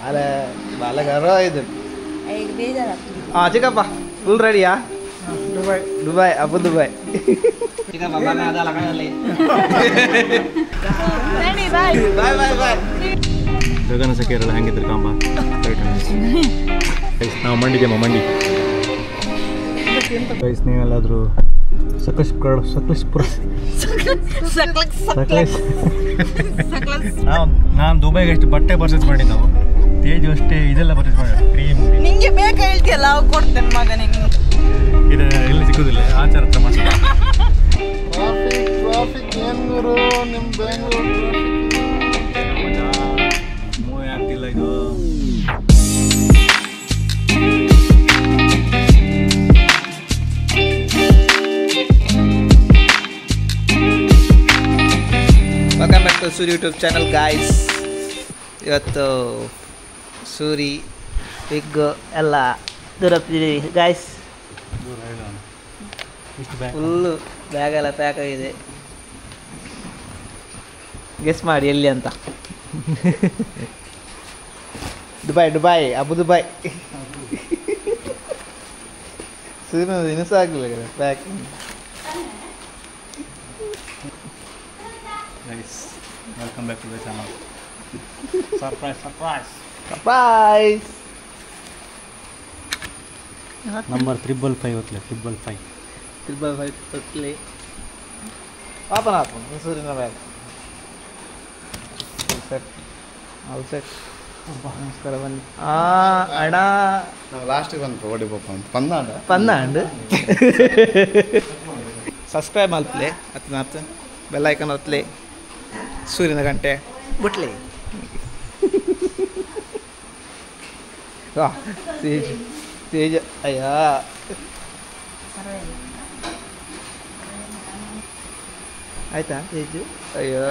ಅಲ್ಲ ಬಾಲಗಾರ ಇದು ಹಾಂ ಚಿಕ್ಕಪ್ಪ ಫುಲ್ ರೆಡಿಯಾ ದುಬೈ ಅಬು ದುಬೈ ಚಿಕ್ಕಪ್ಪ ಬಾಯ್ ಬಾಯ್ ಬಾಯ್ ಗಗನ ಕೇರಳ ಹೆಂಗಿದ್ರು ಕಾಂಬ ನಾವು ಮಂಡಿದ್ದೇಮ್ಮ ಮಂಡಿ ಗೈಸ್ ನೀವೆಲ್ಲಾದರೂ ನಾನು ದುಬೈಗೆ ಅಷ್ಟು ಬಟ್ಟೆ ಪರ್ಚೇಸ್ ಮಾಡಿ ನಾವು ತೇಜು ಅಷ್ಟೇ ಇದೆಲ್ಲ ಪರ್ಚೇಸ್ ಮಾಡಿ ಕ್ರೀಮ್ ನಿಂಗೆ ಬೇಕು ಹೇಳ್ತೀಯಲ್ಲ ಅವು ಕೊಡ್ತೇನೆ ಮಗ ನಿಂಗೆ ಇದು ಎಲ್ಲಿ ಸಿಗೋದಿಲ್ಲ ಆಚಾರ ಹತ್ರ ಮಾಡ್ತಾರೆ ಟ್ರಾಫಿಕ್ ಏನು ಗುರು ನಿಮ್ಮ ಬೆಂಗಳೂರು ಮೂವಿ ಆಗ್ತಿಲ್ಲ ಇದು welcome back to Suri YouTube channel guys. ಇವತ್ತು ಸೂರಿ ವಿಗ್ ಎಲ್ಲ ದೂರಪ್ಪಿದ್ದೀವಿ ಗಾಯ್ಸ್. ಫುಲ್ಲು ಬ್ಯಾಗೆಲ್ಲ ಪ್ಯಾಕ್ ಆಗಿದೆ. ಗೆಸ್ ಮಾಡಿ ಎಲ್ಲಿ ಅಂತ. Dubai Abu Dubai. ಸೂರ್ಯ ಇನ್ನೂ ಆಗಲಿಲ್ಲ pack. Guys, welcome back to the channel. Surprise. Number 555 होतले 555 ತೊಟ್ಲಿ ಓಪನ್ ಸೂರ್ಯನ ಬ್ಯಾಗ್ ಸೆಟ್ ಆಲ್ ಸೆಟ್. ನಮಸ್ಕಾರ ಬನ್ನಿ. ಅಣ್ಣ ನಾವು ಲಾಸ್ಟಿಗೆ ಬಂದು ಓಡಿ ಪಾಪ ಪಂದಾಂಡು ಸಬ್ಸ್ಕ್ರೈಬ್ ಮಾಡ್ತಲೇ ಹತ್ತು ಬೆಲ್ ಐಕನ್ ಹೊತ್ತಲಿ ಸೂರ್ಯನ ಗಂಟೆ ಬಿಟ್ಲಿ. ತೇಜ ಅಯ್ಯ ಆಯ್ತಾ ತೇಜು ಅಯ್ಯೋ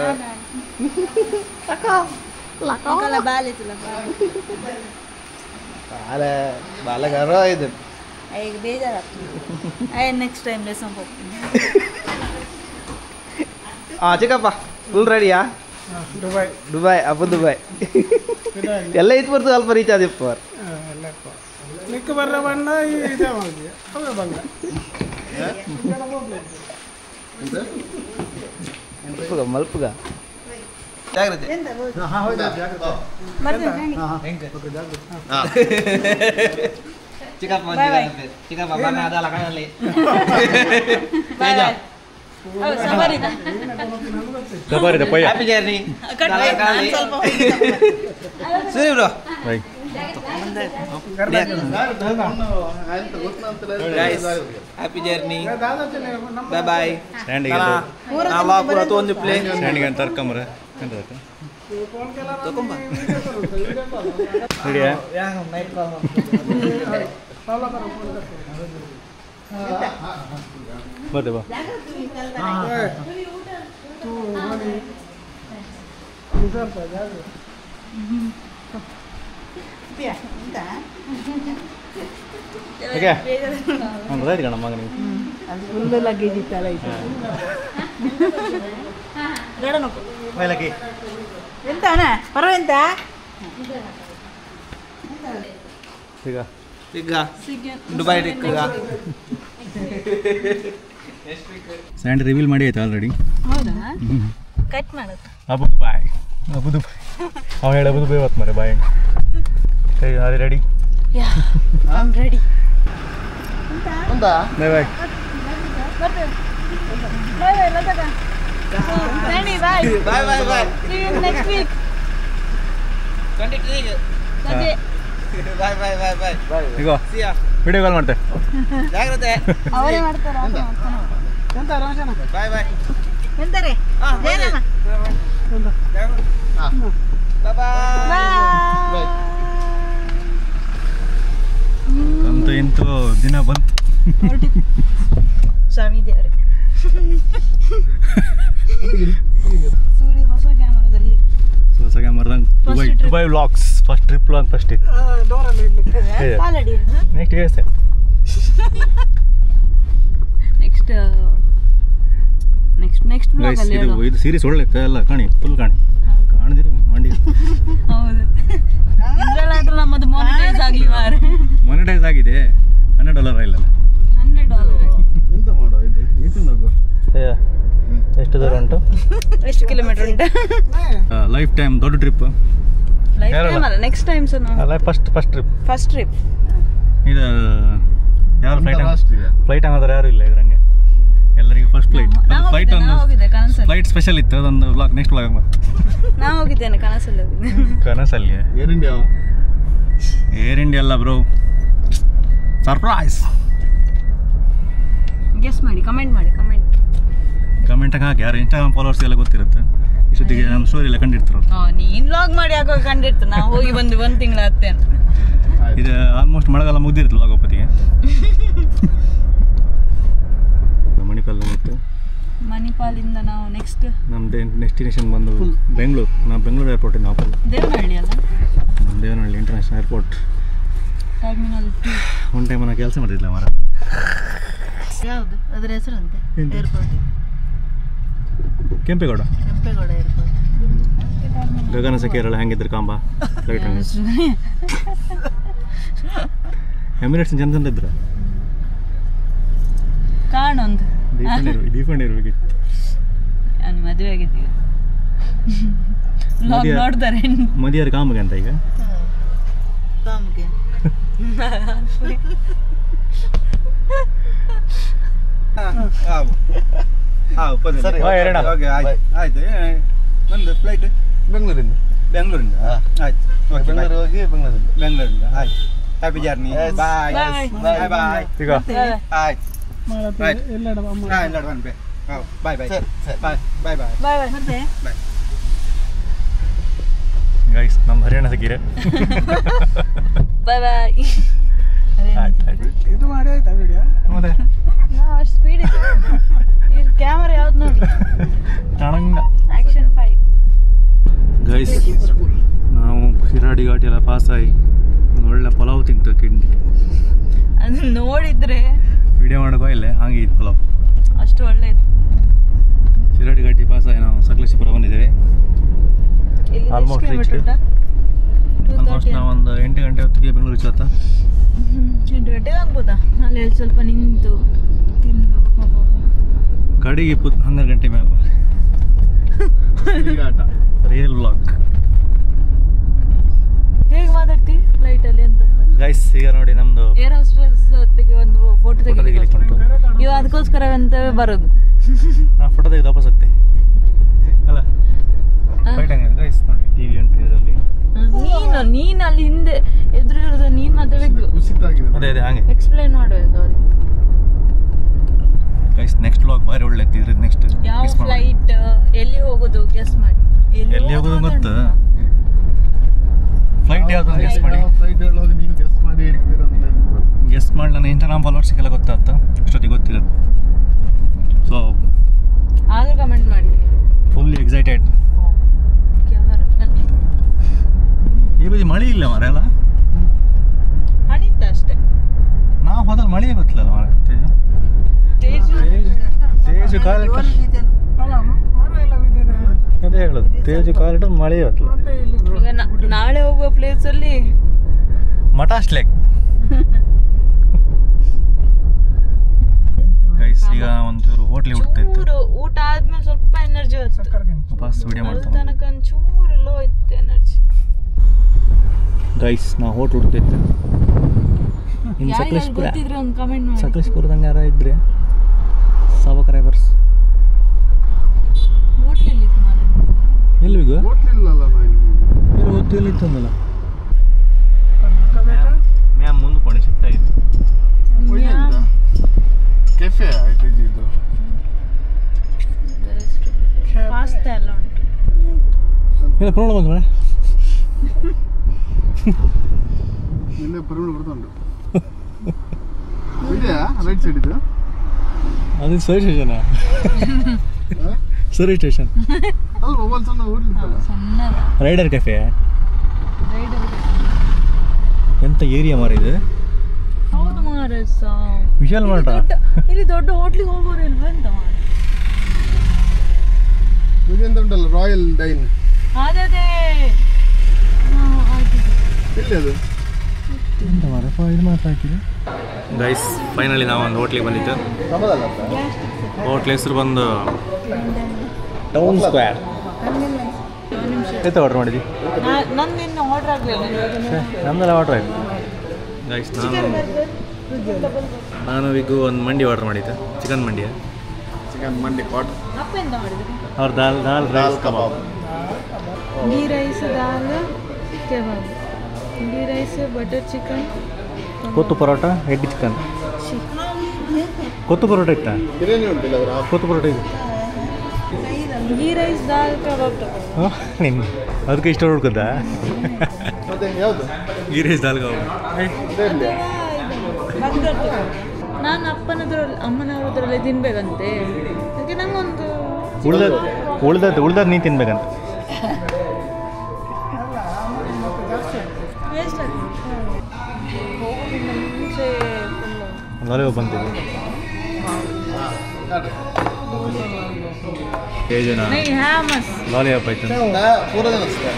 ಬಾಲಗಾರ ಇದು ನೆಕ್ಸ್ಟ್ ಟೈಮ್ ಲೆಸನ್ ಹೋಗ್ತೀನಿ. ಹಾಂ ಚಿಕ್ಕಪ್ಪ ಫುಲ್ ರೆಡಿಯಾ ದುಬೈ ಅಬು ದುಬೈ ಎಲ್ಲ ಇದು ಬರ್ತು ಸ್ವಲ್ಪ ರೀಚ್ ಆದಿಪ್ಪ ಮಲ್ಪುಗ ಜಾಗ್ರತೆ. ಚಿಕ್ಕಪ್ಪ ಬಣ್ಣ ಅದಲ್ಲ ಕಣ್ಣಲ್ಲಿ ಹ್ಯಾಪಿ ಜರ್ನಿ ಸರಿ ಬ್ರೋ. ಹ್ಯಾಪಿ ಜರ್ನಿ ಬಾಯ್ ಬಾಯ್. ಒಂದು ಪ್ಲೇ ಸ್ಟ್ಯಾಂಡಿಗೆ ಅಂತ ತರ್ಕೊಂಬರ ತಗೊಂಬ ರೆಡಿಯಾ ಬರ್ತೆ ಬಾ. ಓಕೆ ಒಂದು ರೈಟ್ ಕಣ ಮಗ ನೀವು ಒಂದು ಲಗೇಜ್ ಇತ್ತಲ್ಲ ಇದು ಮೈಲಕ್ಕಿ ಎಂತ ಅಣ್ಣ ಪರವೆಂತ ಈಗ ದುಬೈ ಟಿಕ್ಕ ಸ್ಯಾಂಡ್ ರಿವೀಲ್ ಮಾಡಿ ಆಯ್ತು ಆಲ್ರೆಡಿ. ಹೌದಾ ಕಟ್ ಮಾಡೋದು ಅಬು ದುಬೈ ಅವ ಹೇಳಿ ಅಬು ದುಬೈ ಹೊತ್ತು ಮರೆ ಬಾಯ್ ಕೈ ಅದು ರೆಡಿ ರೆಡಿ ಬಾಯ್ ಬಾಯ್ ಬಾಯ್ ನೆಕ್ಸ್ಟ್ ವೀಕ್ 23 ಬಾಯ್ ಈಗ ವಿಡಿಯೋ ಕಾಲ್ ಮಾಡ್ತೆ ಜಾಗ್ರತೆ. ಅವರೇ ಮಾಡ್ತಾರ ಬಾಯ್ ಎಂತಾರೆ ಅಂತೂ ಇಂತೂ ದಿನ ಬಂತು. ಸ್ವಾಮಿ ದೇವರೇ ಸೂರಿ ಹೊಸ ಕ್ಯಾಮರಾದಲ್ಲಿ ಹೊಸ ಕ್ಯಾಮರಾದಂಗೆ Dubai vlogs first trip long first ಇತ್ತು ನೆಕ್ಸ್ಟ್ ಇಯರ್ಸ್ ನೆಕ್ಸ್ಟ್ ಬ್ಲಾಗ್ ಅಲ್ಲಿ ಇದು ಸೀರೀಸ್ ಒಳ್ಳೆ ಎಲ್ಲ ಕಾಣಿ ಫುಲ್ ಕಾಣಿ ಕಾಣದಿರಿ ಮಂಡಿ ಹೌದು ದೂರ ಉಂಟು? ಎಷ್ಟು ಕಿಲೋಮೀಟರ್ ಉಂಟು? ಲೈಫ್ ಟೈಮ್ ದೊಡ್ಡ ಟ್ರಿಪ್. ಲೈಫ್ ಟೈಮ್ ಅಲ್ಲ, ನೆಕ್ಸ್ಟ್ ಟೈಮ್ ಸರ್ ನಾವು ಅಲ್ಲ, ಫಸ್ಟ್ ಟ್ರಿಪ್. First trip. ಇದು ಯಾರು ಅಂತಾರಾಷ್ಟ್ರೀಯ. ಫ್ಲೈಟ್ ಹಂಗಾದ್ರೆ ಯಾರು ಇಲ್ಲ ಇದ್ರಂಗೆ, ಎಲ್ಲರಿಗೂ ಫಸ್ಟ್ ಫ್ಲೈಟ್. ಫ್ಲೈಟ್ ಹೋಗಿದ್ದೆ ಕನಸಲ್ಲಿ. ಫ್ಲೈಟ್ ಸ್ಪೆಷಲ್ ಇತ್ತು, ಅದೊಂದು ವ್ಲಾಗ್ ನೆಕ್ಸ್ಟ್ ವ್ಲಾಗ್ ಮತ್ತೆ. ನಾ ಹೋಗಿದ್ದೇನೆ ಕನಸಲ್ಲಿ ಹೋಗಿದ್ದೆ. ಕನಸಲ್ಲಿ ಏರ್ ಇಂಡಿಯಾ. ಏರ್ ಇಂಡಿಯಾ ಅಲ್ಲ ಬ್ರೋ, ಸರ್ಪ್ರೈಸ್. ಗೆಸ್ ಮಾಡಿ, ಕಮೆಂಟ್ ಮಾಡಿ. ಕಮೆಂಟಾಗಿ ಹಾಕಿ, ಯಾರು ಇನ್ಸ್ಟಾಗ್ರಾಮ್ ಫಾಲೋವರ್ಸ್ ಎಲ್ಲ ಗೊತ್ತಿರುತ್ತೆ, ಇಷ್ಟೊತ್ತಿಗೆ ನಮ್ಮ ಸ್ಟೋರಿ ಎಲ್ಲ ಕಂಡಿರ್ತಾರೆ. ನೀನ್ ಲಾಗ್ ಮಾಡಿ ಹಾಕೋ ಕಂಡಿರ್ತ. ನಾವು ಹೋಗಿ ಬಂದು 1 ತಿಂಗಳ ಹತ್ತೆ. ಇದು ಆಲ್ಮೋಸ್ಟ್ ಮಳೆಗಾಲ ಮುಗ್ದಿರುತ್ತೆ ಲಾಗ್ ಒಪ್ಪತ್ತಿಗೆ. ಮಣಿಪಾಲ್ ಮತ್ತು ಮಣಿಪಾಲಿಂದ ನಾವು ನೆಕ್ಸ್ಟ್ ನಮ್ದು ಡೆಸ್ಟಿನೇಷನ್ ಬಂದು ಬೆಂಗಳೂರು. ನಾವು ಬೆಂಗಳೂರು ಏರ್ಪೋರ್ಟಿಂದ ಆಪಲ್ ದೇವನಹಳ್ಳಿ ಅಲ್ಲ, Devanahalli international airport. Terminal 2. One time ನಾನು ಕೆಲಸ ಮಾಡಿದ್ದಿಲ್ಲ ಮರ. ಯಾವುದು ಅದರ ಹೆಸರಂತೆ? Airport Kempegowda airport. ಗಗನಸ ಕೇರಳ ಹೆಂಗಿದ್ರು ಕಾಂಬ ಫ್ಲೈಟ್ ಹಂಗೆ. ಎಮಿರೇಟ್ಸ್ ಜನ ಇದ್ರು. ಕಾಣೊಂದು ದೀಪಣ್ಣ ಇರ್ಬೇಕಿತ್ತು. ನಾನು ಮದುವೆ ಆಗಿದ್ದೀವಿ. ಲಾಗ್ ನೋಡ್ತಾರೆ ಮದಿಯಾರ ಕಾಂಬಗೆ ಅಂತ ಈಗ. ಸರಿ, ಓಕೆ, ಆಯ್ತು. ಒಂದು ಫ್ಲೈಟ್ ಬೆಂಗಳೂರಿಂದ. ಆಯ್ತು, ಬೆಂಗಳೂರು ಹೋಗಿ ಬೆಂಗಳೂರಿಂದ. ಆಯ್ತು, ಹ್ಯಾಪಿ ಜರ್ನಿ. ಬಾಯ್ ಬಾಯ್ ಬಾಯ್. ಈಗ ಆಯ್ತು, ಬಾಯ್ ಬಾಯ್ ಬಾಯ್ ಬಾಯ್ ಬಾಯ್. ಮತ್ತೆ ಗೈಸ್, ನಮ್ಮ ಹರಿಯಾಣ ಸಿಕ್ಕಿರೆ. ಬಾಯ್ ಬಾಯ್. ಇದು ಮಾಡಿ ಆಯ್ತಾ ವಿಡಿಯೋ? ಮತ್ತೆ ನಾವು ಅಷ್ಟು ಸ್ಪೀಡ್ ಇದೆ. ಇದು ಕ್ಯಾಮರಾ ಯಾವ್ದು ನೋಡಿ? ಆಕ್ಷನ್ 5. ಗೈಸ್, ನಾವು ಶಿರಾಡಿ ಘಾಟಿ ಎಲ್ಲ ಪಾಸಾಗಿ ಒಂದು ಒಳ್ಳೆ ಪಲಾವ್ ತಿಂತು ಕಿಂಡಿ. ಅದನ್ನ ನೋಡಿದ್ರೆ ವಿಡಿಯೋ ಮಾಡೋಕೋ ಇಲ್ಲೇ ಹಾಗೆ ಇತ್ತು ಪಲಾವ್. ಅಷ್ಟು ಒಳ್ಳೆ ಇತ್ತು. ಶಿರಾಡಿ ಘಾಟಿ ಪಾಸಾಗಿ ನಾವು ಸಕಲೇಶಪುರ ಬಂದಿದ್ದೇವೆ. ಆಲ್ಮೋಸ್ಟ್ ನಾವು ಒಂದು 8 ಗಂಟೆ ಹೊತ್ತಿಗೆ ಬೆಂಗಳೂರು ರೀಚ್ ಆಯ್ತಾ. 8 ಗಂಟೆಗೆ ಆಗ್ಬೋದಾ? ಅಲ್ಲಿ ಸ್ವಲ್ಪ ನಿಂತು ತಿಂದು ಕಡೆಗೆ 12 ಗಂಟೆ ಮೇಲೆ ರಿಯಲ್ ವ್ಲಾಗ್. ಹೇಗೆ ಮಾತಾಡ್ತಿ ಫ್ಲೈಟಲ್ಲಿ ಅಂತ? ಗೈಸ್, ಈಗ ನೋಡಿ ನಮ್ದು ಏರ್ ಹೋಸ್ಟೆಸ್ ಹೊತ್ತಿಗೆ ಒಂದು ಫೋಟೋ ತೆಗಿಲಿಕ್ಕೆ ಉಂಟು. ಇವು ಅದಕ್ಕೋಸ್ಕರ ಅಂತ ಬರೋದು. ನಾ ಫೋಟೋ ತೆಗೆದು ವಾಪಸ್ ಹೋಗ್ತೆ ಅಲ್ಲ. ಫ್ಲೈಟ್ ಹಂಗೆ ಗೈಸ್ ನೋಡಿ, ಟಿವಿ ಉಂಟು ಇದರಲ್ಲಿ. ನೀನು ಅಲ್ಲಿ ಹಿಂದೆ ಎದುರು ಇರೋದು ನೀನು ಮಾತಾಡಬೇಕು. ಅದೇ ಅದೇ ಹಾಗೆ ಎಕ್ಸ್ಪ್ಲೈನ್ ಮಾಡಬೇಕು ಅವ್ರಿಗೆ. ಗೈಸ್, ನೆಕ್ಸ್ಟ್ ವ್ಲಾಗ್ ಭಾರಿ ಒಳ್ಳೆ ಇತ್ತು. ನೆಕ್ಸ್ಟ್ ಯಾವ ಫ್ಲೈಟ್, ಎಲ್ಲಿ ಹೋಗೋದು ಗೆಸ್ ಮಾಡಿ. ಎಲ್ಲಿ ಹೋಗೋದು ಗೊತ್ತಾ? ಫ್ಲೈಟ್ ಯಾವ್ದು ಗೆಸ್ ಮಾಡಿ. ಫ್ಲೈಟ್ ಹೇಳುವಾಗ ನೀವು ಗೆಸ್ ಮಾಡಿ ಹೇಳ್ತೀರಂತೆ. ಗೆಸ್ ಮಾಡಿ ನನ್ನ ಇನ್ಸ್ಟಾಗ್ರಾಮ್ ಫಾಲೋವರ್ಸಿಗೆಲ್ಲ ಗೊತ್ತಾಗ್ತಾ, ಅಷ್ಟೊತ್ತಿಗೆ ಗೊತ್ತಿರೋದು. ಸೊ ಆದ್ರೂ ಕಮೆಂಟ್ ಮಾಡಿ. Full excited. ಈ ಬದಿ ಮಳೆ ಇಲ್ಲ ಮರ ಅಲ್ಲ. ಹಣಿತ ಅಷ್ಟೇ. ನಾವು ಹೋದಲ್ಲಿ ಮಳೆ ಗೊತ್ತಿಲ್ಲ ಮರ. ತೇಜು ಕಾಲಿಟ್ಟು ಅದೇ ಹೇಳೋದು, ತೇಜು ಕಾಲಿಟ್ಟು ಮಳೆ ಗೊತ್ತಿಲ್ಲ. ಈಗ ನಾಳೆ ಹೋಗುವ ಪ್ಲೇಸ್ ಅಲ್ಲಿ ಮಟಾಶ್ ಲೇಕ್. ಗೈಸ್, ಈಗ ಒಂಚೂರು ಹೋಟ್ಲಿಗೆ ಹುಡ್ತಾ ಇತ್ತು. ಊಟ ಆದ್ಮೇಲೆ ಸ್ವಲ್ಪ ಎನರ್ಜಿ ವಾಪಸ್ ವಿಡಿಯೋ ಮಾಡ್ತಾ ತನಕ ಒಂಚೂರು ಲೋ ಇತ್ತು ಎನರ್ಜಿ. ಗೈಸ್, ನಾವು ಹೋಟ್ಲ್ ಹುಡ್ತಾ ಇತ್ತು. ಇನ್ನು ಸಕಲೇಶ್ಪುರ, ಗೊತ್ತಿದ್ರೆ ಒಂದು ಕಮೆಂಟ್ ಮಾಡಿ. ಸಕಲೇಶ್ಪುರದಂಗೆ ಯಾರ ಇದ್ರೆ ಸಬ್ಸ್ಕ್ರೈಬರ್ಸ್. ಹೋಟ್ಲಲ್ಲಿ ಇತ್ತು ಮಾರೆ. ಎಲ್ಲಿಗೂ ಹೋಟ್ಲಿಲ್ಲಲ್ಲ ಏನು ಗೊತ್ತು, ಎಲ್ಲಿ ಇತ್ತಂದಲ್ಲ. ಮ್ಯಾಮ್ ಮುಂದೆ ಕೊನೆ ಶಿಫ್ಟ್ ಆಯಿತು. ಕೆಫೆ ಆಯ್ತು ಇದು. ಪಾಸ್ತಾ ಎಲ್ಲ ಉಂಟು. ಏನು ಪ್ರಾಬ್ಲಮ್ ಬಂತು ಮನೆ? ಇಲ್ಲೇ ಪರಿಮಳ ಬರ್ತುಂಟು. ಇದೆಯಾ ರೈಟ್ ಸೈಡ್ ಇದು? ಅದು ಸರ್ವಿಸ್ ಸ್ಟೇಷನ್. ಸರ್ವಿಸ್ ಸ್ಟೇಷನ್ ಅಲ್ಲ, ಮೊಬೈಲ್ ಸಣ್ಣ ಊರಿರ್ತಲ್ಲ. ಸಣ್ಣದ ರೈಡರ್ ಕೆಫೆ. ರೈಡರ್ ಎಂತ ಏರಿಯಾ ಮಾರಿದೆ. ಹೌದು ಮಾರೆ. ವಿಶಾಲ್ ಮಾರ್ಟ. ಇಲ್ಲಿ ದೊಡ್ಡ ಹೋಟ್ಲಿಗೆ ಹೋಗೋರು ಇಲ್ವಾ ಅಂತ ಮಾರೆ. ಇದೆಂತ ಉಂಟಲ್ಲ, ರಾಯಲ್ ಡೈನ್. ಅದೇ ಎಲ್ಲಿ ಅದು? ಎಂತ ಮಾರಪ್ಪ ಇದು ಮಾತ್ರ ಹಾಕಿದೆ. ಗೈಸ್, ಫೈನಲಿ ನಾವು ಒಂದು ಹೋಟ್ಲಿಗೆ ಬಂದಿದ್ದು. ಹೋಟ್ಲ್ ಹೆಸರು ಬಂದು ಟೌನ್ ಸ್ಕ್ವೇರ್ ಎಂತ ಆರ್ಡ್ರ್ ಮಾಡಿದ್ವಿ? ನಂದಿನ್ನು ಆರ್ಡರ್ ಆಗಲಿಲ್ಲ. ನಮ್ದೆಲ್ಲ ಆರ್ಡ್ರ್ ಆಯಿತು ಗೈಸ್. ನಾನು ವಿಗು ಒಂದು ಮಂಡಿ ಆರ್ಡ್ರ್ ಮಾಡಿದ್ದೆ, ಚಿಕನ್ ಮಂಡಿಯ. ಚಿಕನ್ ಮಂಡಿ ಪಾಟ್, ಅಪ್ಪ ಎಂತ ಮಾಡಿದ್ರು? ಅವ್ರ ದಾಲ್ ರೈಸ್ ಕಬಾಬ್, ಗೀ ರೈಸ್, ದಾಲ್ ಕಬಾಬ್, ಗೀ rice, butter chicken, kothu parotta, egg chicken. Kothu parotta ಇತ್ತಾ? ಬಿರಿಯಾನಿ ಉಂಟಿಲ್ಲ ಅದರ ಕೊತ್ತು ಪರೋಟ ಇದೆ. ಗೀ ರೈಸ್, ದಾಲ್ ಕಬಾಬ್ ತಗೋ. ನಿಮ್ಮ ಅದಕ್ಕೆ ಇಷ್ಟ ಹುಡ್ಕದ? ಮತ್ತೆ ಯಾವುದು? ಗೀ ರೈಸ್ ದಾಲ್ ಕಬಾಬ್. ನಾನು ಅಮ್ಮನವರದ್ರಲ್ಲಿ ತಿನ್ಬೇಕಂತೆ, ಅದಕ್ಕೆ ನಂಗೊಂದು ಉಳ್ದದ್ದು ನೀನು ತಿನ್ಬೇಕಂತ. ವೇಸ್ಟ್ ಆಗ್ತದೆ. ಮುಂಚೆ ಲಾಲಿಪಾಪ್ ಬಂತಿದೆ. ಲಾಲಿಪಾಪ್ ಆಯ್ತು ಪೂರ ಅನಿಸ್ತಾ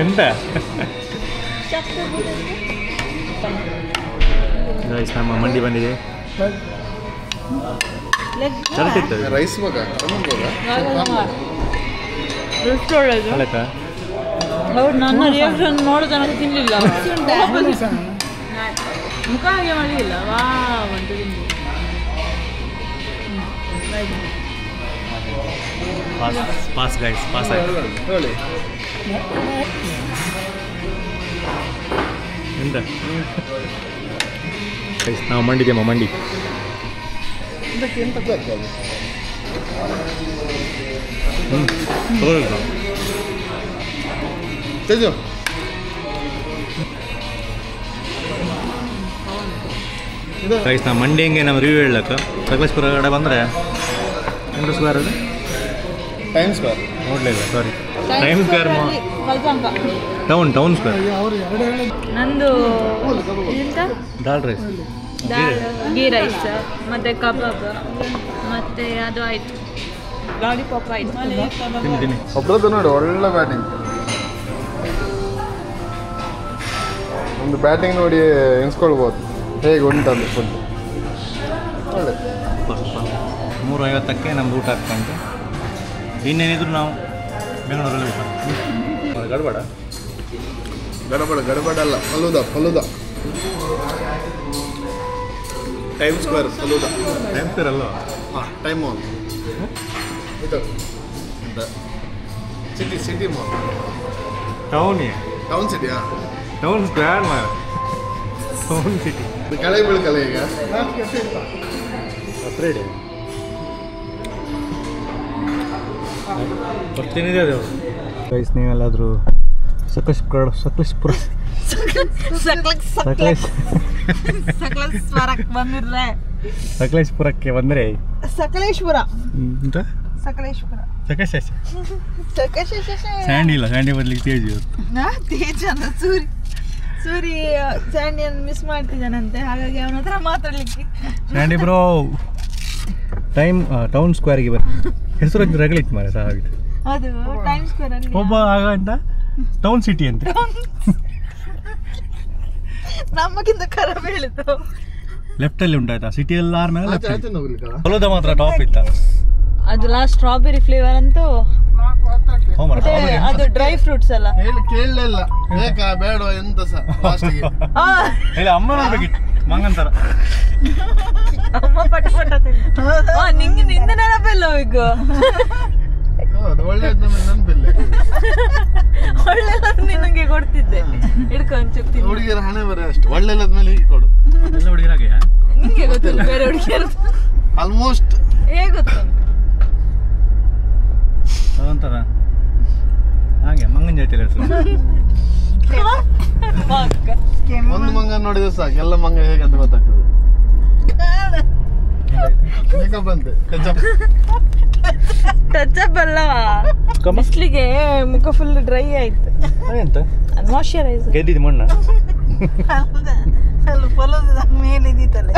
ಎಂತ ಗೈಸ್, ನಮ್ಮ ಮಂಡಿ ಬಂದಿದೆ. ಚಲೋ ಇರ್ತದೆ. ರೈಸ್ ಬೇಕಾ? ಅಲ್ಲಕ್ಕ ಹೌದು, ನನ್ನ ರಿಯಾಕ್ಷನ್ ನೋಡೋ ತನಕ ತಿನ್ನಲಿಲ್ಲ. ಮುಖ ಹಾಗೆ ಮಾಡಲಿಲ್ಲ. ವಾ ಅಂತ ತಿಂದು ಪಾಸ್ ಗೈಸ್, ಪಾಸ್ ಆಯ್ತು. ಹೇಳಿ ಎಂತ ಗೈಸ್, ನಾವು ಮಂಡಿದ್ದೇಮ್ಮ ಮಂಡಿ. ಇದಕ್ಕೆ ಎಂತ ಬೇಕು? ತೇಜು ಗೈಸ್, ನಾವು ಮಂಡಿ ಹೆಂಗೆ ನಾವು ರಿವ್ಯೂ ಹೇಳಕ್ಕ ಸಕಲೇಶ್ಪುರ ಕಡೆ ಬಂದರೆ ಎಂಟು ಸ್ಕ್ವೇರ್ ಅದು ಟೈಮ್ ಸ್ಕ್ವೇರ್ ನೋಡಲಿಲ್ಲ, sorry. Time square town square. ನಂದು ಎಂತ ದಾಲ್ ರೈಸ್, ದಾಲ್, ಗೀ ರೈಸ್, ಮತ್ತೆ ಕಬಾಬ್, ಮತ್ತೆ ಅದು ಆಯ್ತು, ಲಾಲಿಪಾಪ್ ಆಯ್ತು. ತಿಂತೀನಿ. ಒಬ್ರದ್ದು ನೋಡಿ ಒಳ್ಳೆ ಬ್ಯಾಟಿಂಗ್. ಒಂದು ಬ್ಯಾಟಿಂಗ್ ನೋಡಿ ಎನ್ಸ್ಕೊಳ್ಬೋದು ಹೇಗೆ ಉಂಟಂದು ಫುಡ್. ಒಳ್ಳೆ 3:50ಕ್ಕೆ ನಮ್ದು ಊಟ ಹಾಕ್ಕೊಂಡು ಇನ್ನೇನಿದ್ರು ನಾವು ಬೆಂಗಳೂರಲ್ಲಿ ಊಟ ಗಡಬಡ ಗಡಬಡ ಅಲ್ಲ, falooda time square falooda. Time square ಅಲ್ವ? ಹಾಂ, ಟೈಮ್ ಮಾಲ್ ಇದು ಸಿಟಿ ಮಾಲ್. ಟೌನ್ ಸಿಟಿಯಾ? ಟೌನ್ ಸ್ಕ್ವೇರ್ ಟೌನ್ ಸಿಟಿ ಕೆಳಗೆ ಬೀಳ್ಕಲ್ಲ ಈಗ ಹತ್ರ ಇದೆ. ಬರ್ತೀನಿದೆ ಅದು ಗೈಸ್. ನೀವೆಲ್ಲಾದರೂ ಸಕಲೇಶ್ಪುರಕ್ಕೆ ಬಂದರೆ ಸ್ಯಾಂಡಿ ಇಲ್ಲ, ಸ್ಯಾಂಡಿ ಬದಲಿಗೆ ತೇಜ್ ಸೂರಿ ಸ್ಯಾಂಡಿಯನ್ನು ಮಿಸ್ ಮಾಡ್ತಿದ್ದಾನಂತೆ, ಹಾಗಾಗಿ ಅವನ ಹತ್ರ ಮಾತಾಡ್ಲಿಕ್ಕೆ. ಸ್ಯಾಂಡಿ ಬ್ರೋ ಟೌನ್ ಸ್ಕ್ವೇರ್ಗೆ ಬರ್ರಿ. ಹೆಸರು ರಗಳಿತ್ತು ಮಾರೆ ಸಾಗಿತ್ತು. ಅದು ಟೈಮ್ ಸ್ಕ್ವೇರ್ ಅಲ್ಲಿ ಒಬ್ಬ ಆಗ ಅಂತ ಟೌನ್ ಸಿಟಿ ಅಂತ ನಮಗಿಂತ ಖರಾಬ್ ಹೇಳಿದ್ದು. ಲೆಫ್ಟಲ್ಲಿ ಉಂಟಾಯ್ತಾ ಸಿಟಿ ಎಲ್ಲ ಆದ್ಮೇಲೆ ಫಲೂದ ಮಾತ್ರ ಟಾಪ್ ಇತ್ತ. ಅದು ಲಾಸ್ಟ್ ಸ್ಟ್ರಾಬೆರಿ ಫ್ಲೇವರ್ ಅಂತೂ. ಅದು ಡ್ರೈ ಫ್ರೂಟ್ಸ್ ಅಲ್ಲ. ಕೇಳಲಿಲ್ಲ ಬೇಕಾ ಬೇಡ ಎಂತ ಇಲ್ಲ, ಅಮ್ಮ ನೋಡ್ಬೇಕಿತ್ತು ಮಂಗಂತರ. ಅಮ್ಮ ಪಟ ನಿಂಗೆ ನಿಂದ ನೆನಪಿಲ್ಲ ಈಗ. ಒಳ್ಳೆ ನೆನಪಿಲ್ಲ, ಒಳ್ಳೆ ನಿನಗೆ ಕೊಡ್ತಿದ್ದೆ, ಹಿಡ್ಕೊಂಡು ಹುಡುಗಿಯರ ಹಣೆ ಬರ ಅಷ್ಟು ಒಳ್ಳೆಲ್ಲದ ಮೇಲೆ ಹೀಗೆ ಕೊಡುದು. ಎಲ್ಲ ಹುಡುಗಿರಾಗೆ ನಿಂಗೆ ಗೊತ್ತಿಲ್ಲ, ಬೇರೆ ಹುಡುಗಿಯರು ಆಲ್ಮೋಸ್ಟ್ ಹೇಗೆ ಗೊತ್ತು ಅದೊಂಥರ ಹಾಗೆ ಮಂಗನ ಜಾತಿ ಒಂದು ಮಂಗ ನೋಡಿದ್ರೆ ಸಾಕು, ಎಲ್ಲ ಮಂಗ ಹೇಗೆ ಅಂತ ಗೊತ್ತಾಗ್ತದೆ. ಮೇಕಪ್ ಅಂತೆ ಟಚಪ್ ಅಲ್ಲವಾ, ಬಿಸ್ಲಿಗೆ ಮುಖ ಫುಲ್ ಡ್ರೈ ಆಯ್ತು. ಎಂತ ಮಾಯಶ್ಚರೈಸರ್ ಗೆದ್ದಿದ್ದು ಮಣ್ಣ ಮೇಲಿದಿತ್ತಲ್ಲ,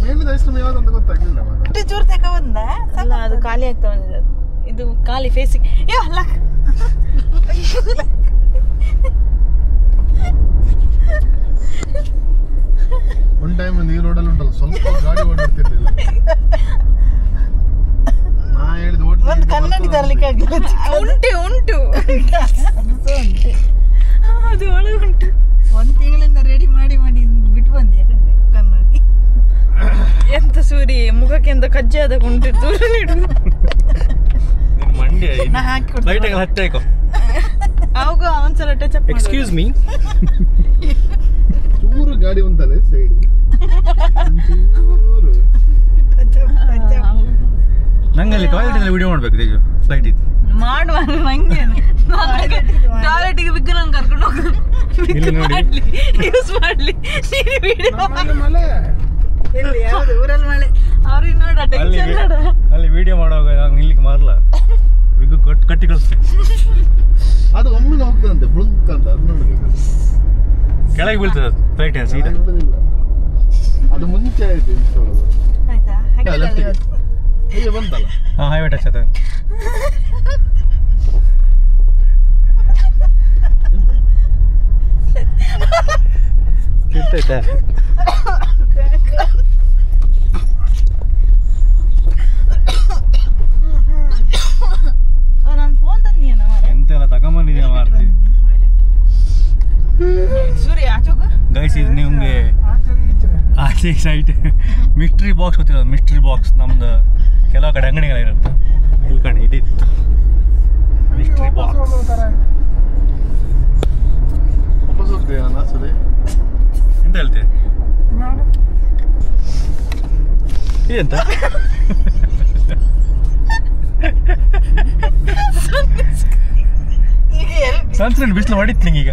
ಮೇಲಿದ ಎಷ್ಟು ಯಾವ್ದಂತ ಗೊತ್ತಾಗ್ಲಿಲ್ಲ. ಚೂರು ತಕ ಬಂದ ಅಲ್ಲ, ಅದು ಖಾಲಿ ಆಗ್ತಾ ಬಂದಿದೆ. ಇದು ಖಾಲಿ ಫೇಸಿಗೆ ಒನ್ ಟೈಮ್ ಈ ರೋಡಲ್ಲಿ ಉಂಟಲ್ಲ ಸ್ವಲ್ಪ ಗಾಡಿ ಓಡಿರ್ತಿರ್ಲಿಲ್ಲ. ಅದು ಒಳಗುಂಟು. 1 ತಿಂಗಳಿಂದ ರೆಡಿ ಮಾಡಿ ಬಿಟ್ಟು ಬಂದೆ ಕನ್ನಡಿ. ಎಂತ ಸೂರಿ ಮುಖಕ್ಕೆ ಎಂತ ಕಜ್ಜಾದ ಉಂಟು ದೂರ ನೀಡು. ನಿನ್ನ ಮಂಡ್ಯ ನಾ ಹಾಕಿ ಲೈಟಾಗಿ ಹತ್ತಾಯ್ಕೋ. ಅವಾಗ ಒಂದ್ಸಲ ಟಚ್ ಅಪ್. ಎಕ್ಸ್ಕ್ಯೂಸ್ ಮೀ, ಚೂರು ಗಾಡಿ ಉಂಟಲ್ಲ ಸೈಡ್ ಚೂರು ನಂಗೆ ಅಲ್ಲಿ ಟಾಯ್ಲೆಟ್ ವಿಡಿಯೋ ಮಾಡ್ಬೇಕು ತೇಜು. ಫ್ಲೈಟ್ ಇತ್ತು ಮಾಡುವ ನಂಗೆ ಟಾಯ್ಲೆಟಿಗೆ ಬಿದ್ದು ನಂಗೆ ಕರ್ಕೊಂಡು ಹೋಗು. ಇಲ್ಲಿ ನೋಡಿ ಯೂಸ್ ಮಾಡ್ಲಿ ಮಳೆ ಎಲ್ಲಿ ಯಾವ್ದು ಊರಲ್ಲಿ ಮಳೆ? ಅವ್ರಿಗೆ ನೋಡ ಟೆನ್ಷನ್ ನೋಡ. ಅಲ್ಲಿ ವಿಡಿಯೋ ಮಾಡುವಾಗ ನಾನು ಇಲ್ಲಿಗೆ ಮಾರಲ್ಲ ವಿಗ್ ಕಟ್ಟಿ ಕಳಿಸ್ತೀನಿ. ಅದು ಒಮ್ಮೆ ಹೋಗ್ತದಂತೆ ಬುಳುಂಕ್ ಅಂತ ಅದು ನೋಡ್ಬೇಕು. ಕೆಳಗೆ ಬೀಳ್ತದೆ ಫ್ಲೈಟ್ ಸೀದಾ. ಬಿಡುದಿಲ್ಲ, ಅದು ಮುಂಚೆ ಆಯ್ತು ಇನ್ಸ್ಟಾಲ್. ಆಯ್ತಾ? ಹಾಕಿಲ್ಲ ಇವತ್ತು. ಹೀಗೆ ಬಂತಲ್ಲ. ಹಾಂ ಹೈವೇ ಟಚ್ ಆಯ್ತು. ಇರ್ತೈತೆ ನಾನು ಫೋನ್ ತಂದಿಯೇನ ಎಂತೆಲ್ಲ ತಗೊಂಬಂದಿದ್ಯಾ ಮಾಡ್ತೀವಿ. ಸೂರ್ಯ ಆಚೋಗ ಗೈಸ್ ಇದು ನಿಮಗೆ ಆಚೆ ಸೈಟ್ ಮಿಸ್ಟ್ರಿ ಬಾಕ್ಸ್ ಗೊತ್ತಿಲ್ಲ. ಮಿಸ್ಟ್ರಿ ಬಾಕ್ಸ್ ನಮ್ದು ಕೆಲವು ಕಡೆ ಅಂಗಡಿಗಳಿರುತ್ತೆ. ಇಲ್ಲಿ ಕಣಿ ಇದಿತ್ತು ಮಿಸ್ಟ್ರಿ ಬಾಕ್ಸ್. ವಾಪಸ್ ಹೋಗ್ತೀಯ ನಾಸದೆ ಎಂತ ಹೇಳ್ತೆ ಇದೆಂತ ಸನ್ಸ್ಕ್ರೀನ್ ಬಿಸಿಲು ಹೊಡಿತ್ ನಿಂಗೀಗ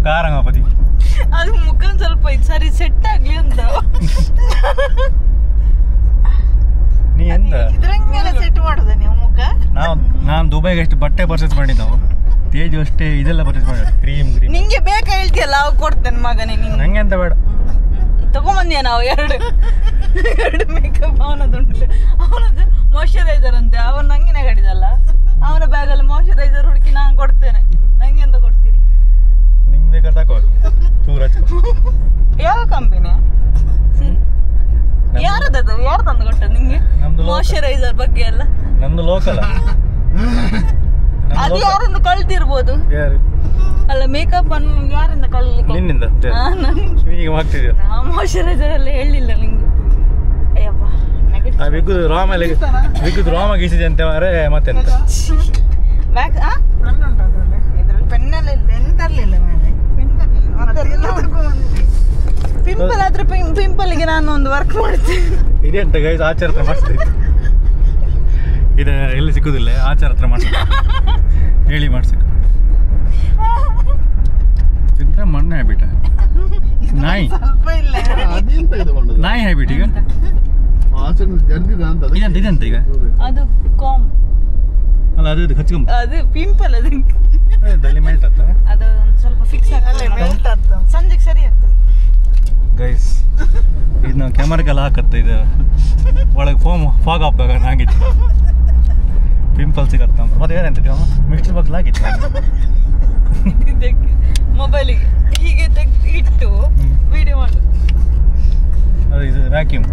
ಕಾರಂಗಪತಿ. ಅದು ಮುಖ ಸ್ವಲ್ಪ ಇದು ಸರಿ ಸೆಟ್ ಆಗ್ಲಿ ಅಂತ. ನೀ ಎಂತ ಇದ್ರಂಗೆಲ್ಲ ಸೆಟ್ ಮಾಡೋದ ನೀವು ಮುಖ? ನಾನು ದುಬೈಗೆ ಅಷ್ಟು ಬಟ್ಟೆ ಪರ್ಚೇಸ್ ಮಾಡಿದ್ದು ನಾವು. ತೇಜು ಅಷ್ಟೇ ಇದೆಲ್ಲ ಪರ್ಚೇಸ್ ಮಾಡಿ ಕ್ರೀಮ್ ನಿಂಗೆ ಬೇಕಾ ಹೇಳ್ತೀಯಲ್ಲ ಅವಾಗ ಕೊಡ್ತೇನೆ ಮಗನೇ. ನಿಂಗೆ ನಂಗೆ ಅಂತ ಬೇಡ. ತಗೊಂಬಂದಿಯ ನಾವು ಎರಡು ಮೇಕಪ್ ಅವನದುಂಟು. ಅವನದು ಮಾಯಶ್ಚರೈಸರ್ ಅಂತೆ. ಅವನು ನಂಗೆ ನಗಡಿದಲ್ಲ. ಅವನ ಬ್ಯಾಗಲ್ಲಿ ಮಾಯಶ್ಚರೈಸರ್ ಹುಡುಕಿ ನಾನು ಕೊಡ್ತೇನೆ. ನಂಗೆ ಎಂತ ಕೊಡ್ತೀರಿ? ನಿಂಗೆ ಬೇಕಾದ್ರೆ ತಗೋ ಚೂರು ಹಚ್ಕೊ. ಯಾವ ಕಂಪನಿ? ಯಾರದದು? ಯಾರು ತಂದು ಕೊಟ್ಟದ್ದು ನಿಂಗೆ ಮಾಯಶ್ಚರೈಸರ್ ಬಗ್ಗೆ ಎಲ್ಲ? ನಮ್ದು ಲೋಕಲ್. ಅದು ಯಾರಿಂದ ಕಳ್ತಿರ್ಬೋದು. ಯಾರು ಅಲ್ಲ ಮೇಕಪ್ ಅನ್ನು ಯಾರಿಂದ ಕಲಿಲಿಕ್ಕೆ? ನಿನ್ನಿಂದ ಈಗ ಮಾಡ್ತಿದ್ಯಾ? ನಾ ಮಾಯಶ್ಚರೈಸರ್ ಎಲ್ಲ ಹೇಳಿಲ್ಲ ನಿಂಗೆ. ಅಯ್ಯಪ್ಪ ಆ ವಿಗ್ಗುದು ರಾಮಲ್ಲಿ ವಿಗ್ಗುದು ರಾಮ ಗೀಸಿದೆ ಅಂತ ಮಾರೆ ಮತ್ತೆಂತ ಬ್ಯಾಗ್ ಇದ್ರಲ್ಲಿ ಪೆನ್ನೆಲ್ಲ ಇಲ್ಲ, ಪೆನ್ ತರಲಿಲ್ಲ ಮೇಲೆ. ಪೆನ್ ತರಲಿಲ್ಲ. ಪಿಂಪಲ್ ಆದ್ರೆ ಪಿಂಪಲ್ಗೆ ನಾನು ಒಂದು ವರ್ಕ್ ಮಾಡ್ತೀನಿ. ಇದೆಂತ ಗೈಸ್ ಆಚಾರ ಹತ್ರ ಮಾಡಿಸ್ತೀವಿ. ಇದು ಎಲ್ಲಿ ಸಿಕ್ಕುದಿಲ್ಲ, ಆಚಾರ ಹತ್ರ ಮಾಡ್ಸಕ್ಕೆ ಹೇಳಿ ಮಾಡ್ಸಕ್ಕೆ. ಇದ್ರೆ ಮಣ್ಣು ಹ್ಯಾಬಿಟ ನಾಯಿ ಸ್ವಲ್ಪ ಇಲ್ಲ. ಅದೆಂತ ಇದು ಮಾಡೋದು? ನಾಯಿ ಹ್ಯಾಬಿಟ್ ಈಗ ಆಚೆ ಜರ್ದಿದ ಅಂತ ಅದಕ್ಕೆ ಇದೆಂತ ಇದೆಂತ ಈಗ ಅದು ಕಾಮ್ ಅಲ್ಲ ಅದು ಹಚ್ಕೊಂಬ ಅದು ಪಿಂಪಲ್ ಅದಕ್ಕೆ ಅಲ್ಲಿ ಮೆಲ್ಟ್ ಆಗ್ತ ಅದು ಒಂದು ಸ್ವಲ್ಪ ಫಿಕ್ಸ್ ಆಗ್ತದೆ. ಸಂಜೆಗೆ ಸರಿ ಆಗ್ತದೆ ಗೈಸ್. ಇದು ನಾವು ಕ್ಯಾಮರಾಗೆಲ್ಲ ಹಾಕತ್ತೆ. ಇದು ಒಳಗೆ ಫಾಗ್ ಹಾಕ್ಬೇಕು ಹಾಗಿತ್ತು ಪಿಂಪಲ್ ಸಿಗತ್ತೆ ನಮ್ಮ. ಮತ್ತೆ ಏನಂತ ಮಿಕ್ಸ್ಚರ್ ಬಾಕ್ಸ್ ಹಾಕಿತ್ತು ಇದಕ್ಕೆ ಮೊಬೈಲಿಗೆ ಹೀಗೆ ತೆಗೆದು ಇಟ್ಟು ವಿಡಿಯೋ ಮಾಡು. ಅದು ಇದು ವ್ಯಾಕ್ಯೂಮ್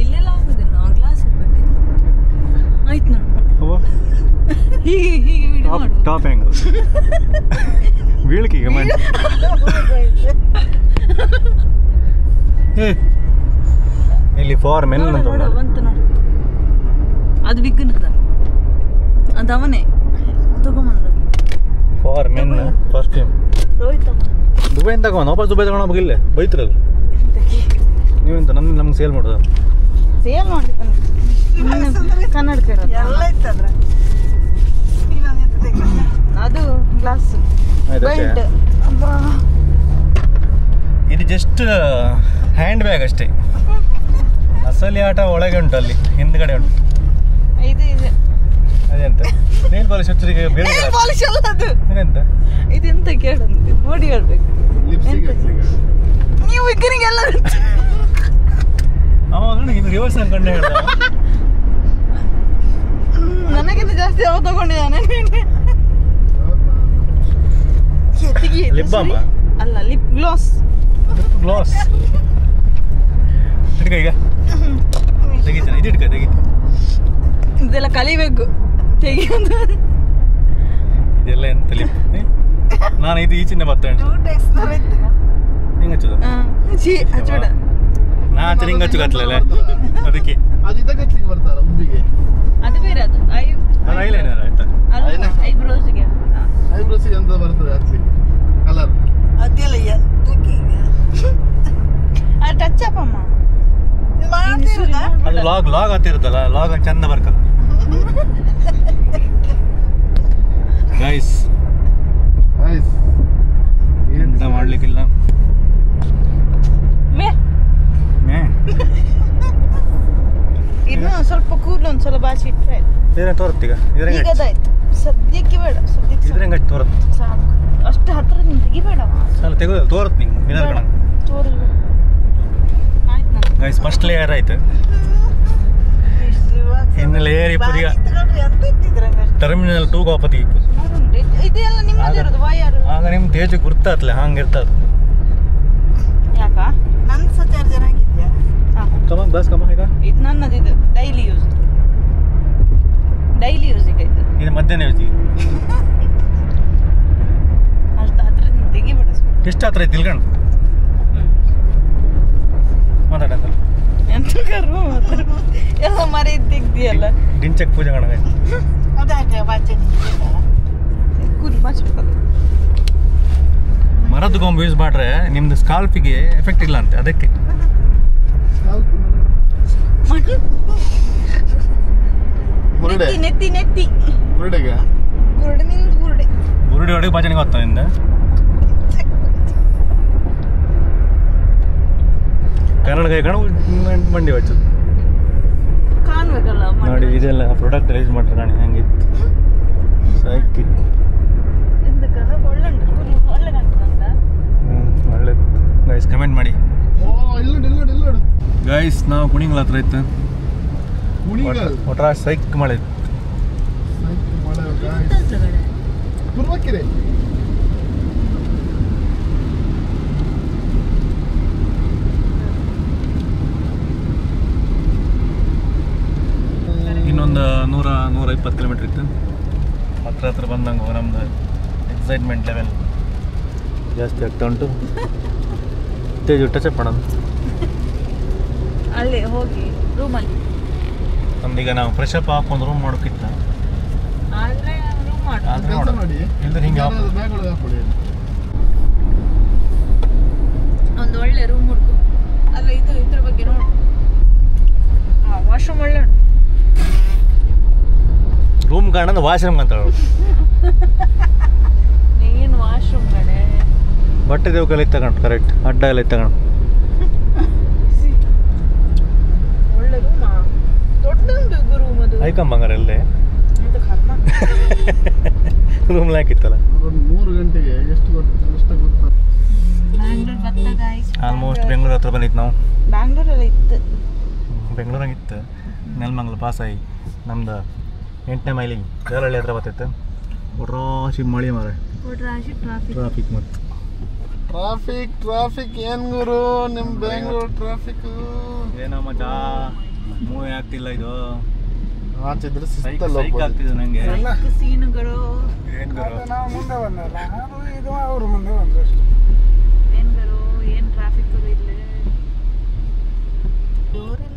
ಇಲ್ಲೆಲ್ಲ ಆಗುದಿಲ್ಲ. ನಾವು ಗ್ಲಾಸ್ ಇರ್ಬೇಕಿತ್ತು. ಆಯ್ತು ನೋಡಿ ಹೀಗೆ ಹೀಗೆ ವಿಡಿಯೋ ಮಾಡು. ಟಾಪ್ ಆ್ಯಂಗಲ್ ಬೀಳ್ಕೀಗ ಮಾಡಿ ಇಲ್ಲಿ ಫಾರ್ ಮೆನ್ ಅಂತ ಬಂತು ನೋಡಿ. ಅದು ಬಿಗ್ಗನದ ಅದು ಅವನೇ ತಗೊಂಬಂದ. ಫಾರ್ ಮೆನ್ ಪರ್ಫ್ಯೂಮ್ ರೋಹಿತ್ ದುಬೈಯಿಂದ ತಗೊಂಡು ವಾಪಸ್ ದುಬೈ ತಗೊಂಡು ಹೋಗಿಲ್ಲ ಬೈತಿರದು ನೀವೆಂತ ನಮ್ಗೆ ಸೇಲ್ ಮಾಡೋದು. ಸೇಲ್ ಮಾಡಿ ಕನ್ನಡಕ ಎಲ್ಲ ಇತ್ತದ್ರ. ಅದು ಗ್ಲಾಸ್ ಬೆಲ್ಟ್. ಇದು ಜಸ್ಟ್ ಹ್ಯಾಂಡ್ ಬ್ಯಾಗ್ ಅಷ್ಟೇ. ಅಸಲಿ ಆಟ ಒಳಗೆ ಉಂಟು, ಅಲ್ಲಿ ಹಿಂದ್ಗಡೆ ಉಂಟು. ಇದು ಇದೆ ಅದೆಂತ ನೇಲ್ ಪಾಲಿಶ್ ಹಚ್ಚರಿಗೆ ಬೇರೆ ಪಾಲಿಶ್ ಅಲ್ಲ ಅದು. ಇದೆಂತ ಇದೆಂತ ಕೇಳಂತೆ ನೋಡಿ ಹೇಳ್ಬೇಕು. ಲಿಪ್ಸ್ಟಿಕ್ ನೀವು ವಿಗ್ಗನಿಗೆಲ್ಲ ಅವಾಗ ಇನ್ನು ರಿವರ್ಸ್ ಅನ್ಕೊಂಡೆ ಹೇಳ್ದ. ನನಗಿಂತ ಜಾಸ್ತಿ ಯಾವ ತಗೊಂಡಿದ್ದಾನೆ. ಲಿಪ್ ಬಾಮ್ ಅಲ್ಲ ಲಿಪ್ ಗ್ಲಾಸ್. ಗ್ಲಾಸ್ ಹಿಡ್ಕ ಈಗ ತೆಗಿತಾನೆ. ಇದು ಹಿಡ್ಕ ತೆಗಿತ. ಇದೆಲ್ಲ ಕಲಿಬೇಕು ತೆಗಿಯೋದು. ಇದೆಲ್ಲ ಎಂತ ನಾನು ಇದು ಈಚಿನ ಬರ್ತೇನೆ 2 days ತರ ಇತ್ತು ಹಿಂಗೆ ಹಚ್ಚೋದು ಹಚ್ಚಬೇಡ ನಾ ಹಚ್ಚಿ ಹಿಂಗೆ ಹಚ್ಚುಗತ್ತಲ್ಲ ಅದಕ್ಕೆ ಅದು ಇದಕ್ಕೆ ಹಚ್ಚಿಗೆ ಬರ್ತಾರ ಉಬ್ಬಿಗೆ ಅದು ಬೇರೆ ಅದು ಐಲೈನರ್ ಆಯ್ತಾ ಐಬ್ರೋಸ್ಗೆ ಐಬ್ರೋಸಿಗೆ ಅಂತ ಬರ್ತದೆ ಹಚ್ಲಿಕ್ಕೆ ಕಲರ್ ಅದೆಲ್ಲ ಎಂತಕ್ಕೆ ಈಗ ಅದು ಟಚ್ ಅಪ್ ಅಮ್ಮ ಮಾಡ್ತಿರುದಾ ಅದು ಲಾಗ್ ಹತ್ತಿರುತ್ತಲ್ಲ ಲಾಗ್ ಚಂದ ಬರ್ಕಲ್ಲ ಗೈಸ್ ಎಂತ ಮಾಡ್ಲಿಕ್ಕಿಲ್ಲ ಮೇ ಮೇ ಇನ್ನು ಸ್ವಲ್ಪ ಕೂದಲು ಒಂದ್ಸಲ ಬಾಚಿ ಇಟ್ರೆ ಇದ್ರೆ ತೋರುತ್ತೀಗ ಈಗ ಅದಾಯ್ತು ಸದ್ಯಕ್ಕೆ ಬೇಡ ಸದ್ಯಕ್ಕೆ ಇದ್ರೆ ಹೆಂಗೆ ತೋರುತ್ತೆ ಸಾಕು ಅಷ್ಟು ಹತ್ರ ನೀನು ತೆಗಿಬೇಡವ ಅಲ್ಲ ತೆಗೋದು ತೋರುತ್ತೆ ನಿಂಗೆ ಏನಾದ್ರು ಕಣ ತೋರಿಲ್ಲ ಆಯ್ತು ನಾನು ಗೈಸ್ ಫಸ್ಟ್ ಲೇಯರ್ ಆಯ್ತು ಇನ್ನು ಲೇಯರ್ ಇಪ್ಪದೀಗ ಎಂತ ಇಟ್ಟಿದ್ರಂಗ ಟರ್ಮಿನಲ್ 2 ಗೋಪತಿ ಇದೆಲ್ಲ ನಿಮ್ಮದೇ ಇರೋದು ವಯರು ಆಗ ನಿಮ್ಮ ತೇಜ್ ಗುರ್ತಾತ್ಲೆ ಹಂಗೆ ಇರ್ತದೆ ಯಾಕ ನನ್ನ ಸಹ ಚಾರ್ಜರ್ ಆಗಿದ್ಯಾ ಕಮ ಬಸ್ ಕಮ ಈಗ ಇದು ನನ್ನದು ಇದು ಡೈಲಿ ಯೂಸಿಗೆ ಆಯ್ತು ಇದು ಮಧ್ಯಾಹ್ನ ಯೂಸಿಗೆ ಅಷ್ಟು ಹತ್ರದಿಂದ ತೆಗಿಬೇಡ ಎಷ್ಟು ಹತ್ರ ಐತಿ ಇಲ್ಕಂಡು ಮಾತಾಡಂತ ಎಂತ ಕರು ಎಲ್ಲ ಮರಿ ತೆಗ್ದಿಯಲ್ಲ ಡಿಂಚಕ್ ಪೂಜೆ ಕಾಣ ಅದಾಕೆ ಬಾಚೆ ಕೂದಲು ಬಾಚ್ಬೇಕಲ್ಲ ಮರದ ಗೊಂಬು ಯೂಸ್ ಮಾಡ್ರೆ ನಿಮ್ದು ಸ್ಕಾಲ್ಪಿಗೆ ಎಫೆಕ್ಟ್ ಇಲ್ಲ ಅಂತೆ ಅದಕ್ಕೆ ಮುರುಡೆ ನೆತ್ತಿ ಮುರುಡೆಗೆ ಗುರುಡೆ ನಿಂದು ಗುರುಡೆ ಬುರುಡಿ ಒಳಗೆ ಭಜನೆಗೆ ಹೋಗ್ತಾವ ಇಂದ ಕನ್ನಡ ಕೈ ಕಣ ಮಂಡಿ ಹಚ್ಚು ಕಾಣ್ಬೇಕಲ್ಲ ನೋಡಿ ಇದೆಲ್ಲ ಪ್ರಾಡಕ್ಟ್ ಯೂಸ್ ಮಾಡ್ರೆ ನಾನು ಹೆಂಗಿತ್ತು ಸಾಕಿತ್ತು ಎಂತಕ್ಕಲ್ಲ ಒಳ್ಳೆ ಉಂಟು ಕೂದಲು ಒಳ್ಳೆ ಕಾಣ್ತದಂತ ಒಳ್ಳೆದು ಗೈಸ್ ಕಮೆಂಟ್ ಮಾಡಿ ಓ ಇಲ್ಲೋಡು ಗೈಸ್ ನಾವು ಕುಣಿಗಲ್ ಹತ್ರ ಇತ್ತು ಕುಣಿಗಲ್ ಒಟ್ರ ಸೈಕ್ ಮಾಡಿದ್ದು ತುರ್ವಕ್ಕಿರೆ ಇನ್ನೊಂದು 120 ಕಿಲೋಮೀಟ್ರ್ ಇತ್ತು ಹತ್ರ ಬಂದಂಗೆ ನಮ್ದು ಎಕ್ಸೈಟ್ಮೆಂಟ್ ಲೆವೆಲ್ ಜಾಸ್ತಿ ಆಗ್ತಾ ಉಂಟು ತೇಜು ಟಚಪ್ ಮಾಡೋದು ಅಲ್ಲಿ ಹೋಗಿ ರೂಮಲ್ಲಿ ನಮ್ದೀಗ ನಾವು ಫ್ರೆಶ್ ಅಪ್ ಹಾಕೊಂಡು ರೂಮ್ ಮಾಡೋಕ್ಕಿತ್ತ ಆದರೆ ರೂಮ್ ಮಾಡು ಆದ್ರೆ ಕೆಲಸ ಮಾಡಿ ಇಲ್ದ್ರೆ ಹಿಂಗೆ ಬ್ಯಾಗ್ ಒಳಗೆ ಹಾಕೊಳ್ಳಿ ಒಂದು ಒಳ್ಳೆ ರೂಮ್ ಹುಡುಕು ಅಲ್ಲ ಇದ್ರ ಬಗ್ಗೆ ನೋಡು ವಾಶ್ರೂಮ್ ಒಳ್ಳೆ ಉಂಟು ರೂಮ್ ಕಾಣಂದು ವಾಶ್ರೂಮ್ ಅಂತ ಹೇಳೋದು ಏನು ವಾಶ್ರೂಮ್ ಕಡೆ ಬಟ್ಟೆ ದೇವಕಲ್ಲಿ ತಗೊಂಡು ಕರೆಕ್ಟ್ ಅಡ್ಡ ಎಲ್ಲ ತಗೊಂಡು ಒಳ್ಳೆ ರೂಮಾ ದೊಡ್ಡದುಂಟು ರೂಮ್ ಅದು ಐಕಂಬಂಗಾರ ಎಲ್ಲೇ ಎಂತ ಕರ್ಮ ರೂಮ್ ಹಾಕಿತ್ತಲ್ಲ ಒಂದು 3 ಗಂಟೆಗೆ ಎಷ್ಟು ಗೊತ್ತಾ ಬ್ಯಾಂಗ್ಳೂರ್ ಬತ್ತ ಗಾಯ್ಸ್ ಆಲ್ಮೋಸ್ಟ್ ಬೆಂಗಳೂರು ಹತ್ರ ಬಂದಿತ್ತು ನಾವು ಬ್ಯಾಂಗ್ಳೂರೆಲ್ಲ ಇತ್ತು ಬೆಂಗಳೂರಾಗಿತ್ತು ನೆಲಮಂಗಲ ಪಾಸಾಗಿ ನಮ್ದು 8ನೇ ಮೈಲಿಗೆ ದೇವರಹಳ್ಳಿ ಹತ್ರ ಬರ್ತೈತೆ ಒಟ್ರಾಶಿ ಮಳೆ ಮಾರೆ ರಾಶಿ ಟ್ರಾಫಿಕ್ ಟ್ರಾಫಿಕ್ ಮತ್ತು ಟ್ರಾಫಿಕ್ ಏನ್ ಗುರು ನಿಮ್ ಬೆಂಗಳೂರು ಟ್ರಾಫಿಕ್ ಏನೋ ಮಚ್ಚಾ ಮೂವಿ ಆಗ್ತಿಲ್ಲ ಇದು ಆಚಿದ್ರೆ ಸೈಕ್ ಸಿಸ್ತಲ್ಲ ಆಗ್ತಿದೆ ನನಗೆ ಸೀನುಗಳು ಏನು ಗುರು ನಾವು ಮುಂದೆ ಬಂದಲ್ಲ ಇದು ಅವರು ಮುಂದೆ ಬಂದ್ರು ಅಷ್ಟೇ ಏನ್ಗಳು ಏನು ಟ್ರಾಫಿಕ್ ಇಲ್ಲಿ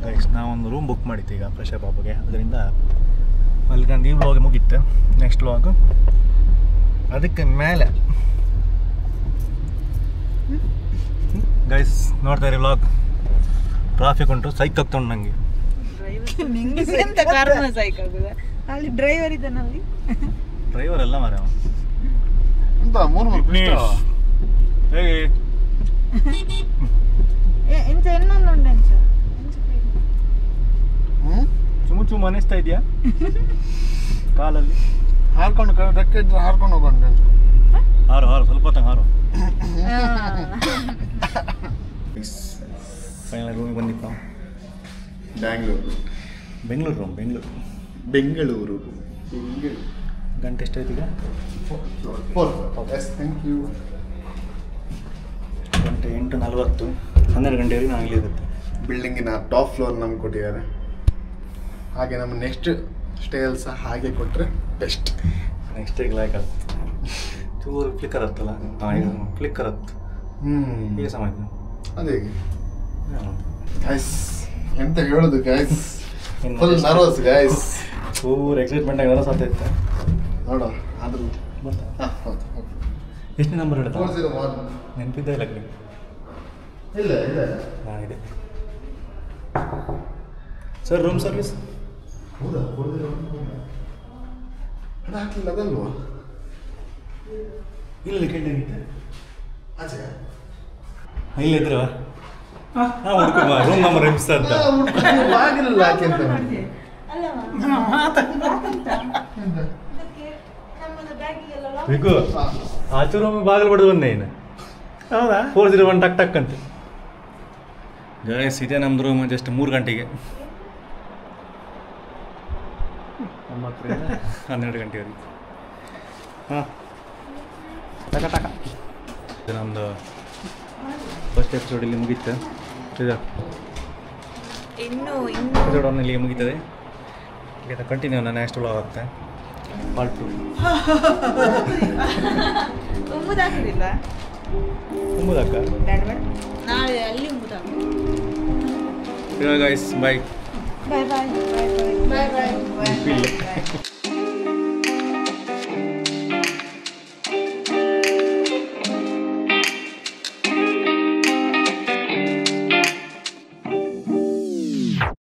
ಗೈಸ್ ನಾವೊಂದು ರೂಮ್ ಬುಕ್ ಮಾಡಿತ್ತು ಈಗ ಫ್ರೆಶ್ ಅಪ್ ಹಬ್ಬಗೆ ಅದರಿಂದ ಅಲ್ಲಿಗಂದು ಈ ವ್ಲಾಗ್ ಮುಗಿತ್ತು ನೆಕ್ಸ್ಟ್ ವ್ಲಾಗ್ ಅದಕ್ಕೆ ಮೇಲೆ ಗೈಸ್ ನೋಡ್ತಾ ಇರಿ ವ್ಲಾಗ್ ಟ್ರಾಫಿಕ್ ಉಂಟು ಸೈಕ್ ಆಗ್ತಾ ಉಂಟು ನನಗೆ ನಿಂಗೆ ಎಂತ ಕಾರಣ ಸೈಕ್ ಆಗುದ ಅಲ್ಲಿ ಡ್ರೈವರ್ ಇದ್ದಾನಲ್ಲಿ ಡ್ರೈವರ್ ಎಲ್ಲ ಮಾರ ಅಂತ 3 ಹೇಗೆ ಎಂತ ಇನ್ನೊಂದು ಉಂಟು ಎಂಚ ಚುಮು ಅನಿಸ್ತಾ ಇದೆಯಾ ಕಾಲಲ್ಲಿ ಹಾರ್ಕೊಂಡು ರೆಕ್ಕೆ ಇದ್ರೆ ಹಾರ್ಕೊಂಡು ಹೋಗೋಣ ಹಾರು ಸ್ವಲ್ಪ ಹೊತ್ತಂಗೆ ಹಾರು ಫೈನಲ್ ರೂಮಿಗೆ ಬಂದಿತ್ತು ನಾವು ಬೆಂಗಳೂರು ಬೆಂಗಳೂರು ಗಂಟೆ ಎಷ್ಟಾಯ್ತು ಈಗ 4 ಎಸ್ ಥ್ಯಾಂಕ್ ಯು ಗಂಟೆ 8:40 12 ಗಂಟೆವರೆಗೆ ನಾವು ಇಲ್ಲಿ ಇರುತ್ತೆ ಬಿಲ್ಡಿಂಗಿನ ಟಾಪ್ ಫ್ಲೋರ್ ನಮ್ಗೆ ಕೊಟ್ಟಿದ್ದಾರೆ ಹಾಗೆ ನಮ್ಮ ನೆಕ್ಸ್ಟ್ ಸ್ಟೇ ಸಹ ಹಾಗೆ ಕೊಟ್ಟರೆ ಬೆಸ್ಟ್ ನೆಕ್ಸ್ಟ್ ಲೈಕ್ ಚೂರು ಫ್ಲಿಕ್ಕರ್ ಹತ್ತಲ್ಲ ಫ್ಲಿಕ್ಕರ್ ಹತ್ತು ಈಗ ಸಮಾಯ್ತು ಅದೇ ಗೈಸ್ ಎಂತ ಹೇಳೋದು ಗೈಸ್ ಫುಲ್ ನರ್ವಸ್ ಗೈಸ್ ಚೂರು ಎಕ್ಸೈಟ್ಮೆಂಟ್ ಆಗಿ ನರ್ವಸ್ ಆಗ್ತೈತೆ ನೋಡ ಆದ್ರೂ ಬರ್ತಾ ಹೌದು ಎಷ್ಟನೇ ನಂಬರ್ ಹೇಳ್ತಾ 401 ನೆನಪಿದ್ದ ಇಲ್ಲ ಕಡೆ ಇಲ್ಲ ಇಲ್ಲ ಇದೆ ಸರ್ ರೂಮ್ ಸರ್ವಿಸ್ ಹೌದಾ ಹಣ ಹಾಕಲಿಲ್ಲ ಅದಲ್ವಾ ಇಲ್ಲ ಕೇಳಿದ್ದೆ ಆಚೆ ಇಲ್ಲ ಇದ್ರವ ಹಾಂ ಹುಡುಕ ರೂಮ್ ನಂಬರ್ ಎಮ್ಸ್ ಅಂತ ಆಗಿಲ್ಲ ಯಾಕೆ ಅಂತ ಬಿಗು ಆಚೆ ರೂಮ್ ಬಾಗಿಲು ಬಡ್ದು ಬಂದೆ ಇನ್ನು ಹೌದಾ 401 ಟಕ್ ಟಕ್ ಅಂತ ಗೈಸ್ ಇದೆ ನಮ್ದು ರೂಮ್ ಜಸ್ಟ್ 3 ಗಂಟೆಗೆ 12 ಗಂಟೆವರೆಗೆ ಹಾಂ ಟಕ ಟಕ ಇದು ನಮ್ಮದು ಫಸ್ಟ್ ಎಪಿಸೋಡ್ ಇಲ್ಲಿ ಮುಗೀತು ಇದು ಎಪಿಸೋಡ್ 1 ಇಲ್ಲಿಗೆ ಮುಗೀತದೆ ಈಗ ಕಂಟಿನ್ಯೂ ನಾನು ನೆಕ್ಸ್ಟ್ ವ್ಲಾಗ್ ಆಗ್ತೇನೆ ಪಾರ್ಟ್ 2 ಉಮ್ಮುದಾಕಿದಿಲ್ಲ ತುಂಬುದಕ್ಕ ನಾಳೆ ಅಲ್ಲಿ ಉಮ್ಮುದಾಕ ಗೈಸ್ ಬಾಯ್ ಬಾಯ್ ಬಾಯ್ ಬಾಯ್ ಬಾಯ್ ಬಾಯ್ ಬಾಯ್